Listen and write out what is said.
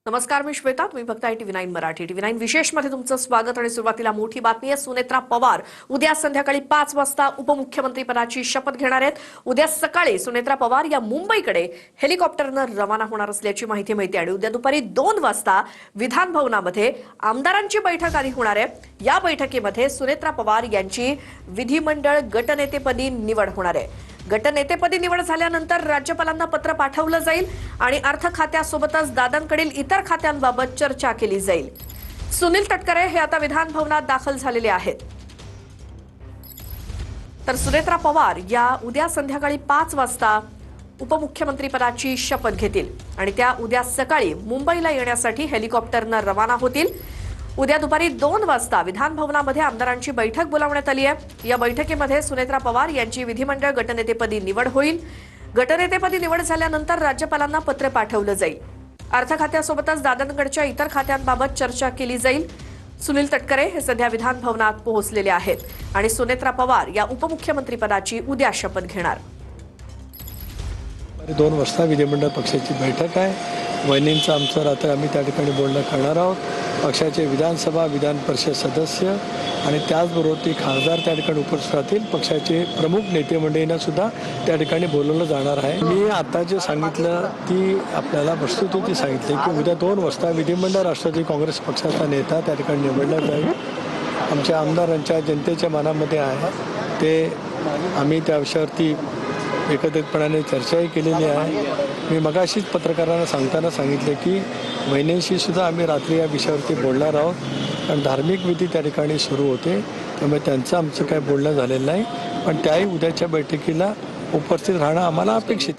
नमस्कार, मी श्वेता. तुम्ही बघताय TV9 मराठी. TV9 विशेष मध्ये तुमचं स्वागत. आणि सुरुवातीला मोठी बातमी आहे. सुनेत्रा पवार उद्या संध्याकाळी 5 वाजता उपमुख्यमंत्री पदाची शपथ घेणार आहेत. उद्या सकाळी सुनेत्रा पवार या मुंबईकडे हेलिकॉप्टरनं रवाना होणार असल्याची माहिती मिळते आणि उद्या दुपारी 2 वाजता विधान भवनामध्ये आमदारांची बैठक आधी होणार आहे. या बैठकीमध्ये सुनेत्रा पवार यांची विधिमंडळ गटनेतेपदी निवड होणार आहे. गटनेतेपदी निवड झाल्यानंतर राज्यपालांना पत्र पाठवलं जाईल आणि अर्थ खात्यासोबतच दादांकडील इतर खात्यांबाबत चर्चा केली जाईल. सुनील तटकरे हे आता विधान भवनात दाखल झालेले आहेत. तर सुनेत्रा पवार या उद्या संध्याकाळी 5 वाजता उपमुख्यमंत्री पदाची शपथ घेतील आणि त्या उद्या सकाळी मुंबईला येण्यासाठी हेलिकॉप्टरनं रवाना होतील. उद्या दुपारी 2 वाजता विधान भवनामध्ये आमदारांची बैठक बोलावण्यात आली आहे. या बैठकीमध्ये सुनेत्रा पवार यांची विधिमंडळ गटनेतेपदी निवड होईल. गटनेतेपदी निवड झाल्यानंतर राज्यपालांना पत्र पाठवलं जाईल. अर्थ खात्यासोबतच दादांकडच्या इतर खात्यांबाबत चर्चा केली जाईल. सुनील तटकरे हे सध्या विधान भवनात पोहोचलेले आहेत आणि सुनेत्रा पवार या उपमुख्यमंत्री पदाची उद्या शपथ घेणार. 2 वाजता विधिमंडळ पक्षाची बैठक आहे. वहिनींचं आमचं रात्र आम्ही त्या ठिकाणी बोलणं करणार आहोत. पक्षाचे विधानसभा विधान परिषद सदस्य आणि त्याचबरोबर ते खासदार त्या ठिकाणी उपस्थित राहतील. पक्षाचे प्रमुख नेते मंडळींना सुद्धा त्या ठिकाणी बोलवलं जाणार आहे. मी आता जे सांगितलं ती आपल्याला वस्तुस्थिती सांगितली की उद्या 2 वाजता विधिमंडळ राष्ट्रवादी काँग्रेस पक्षाचा नेता त्या ठिकाणी निवडला जाईल. आमच्या आमदारांच्या जनतेच्या मनामध्ये आहे ते आम्ही त्या विषयावरती एकत्रितपणाने चर्चाही केलेली आहे. मी मगाशीच पत्रकारांना सांगताना सांगितले की वहिनींशी सुद्धा आम्ही रात्री या विषयावरती बोलणार आहोत. कारण धार्मिक विधी त्या ठिकाणी सुरू होते, त्यामुळे त्यांचं आमचं काही बोलणं झालेलं नाही. पण त्याही उद्याच्या बैठकीला उपस्थित राहणं आम्हाला अपेक्षित.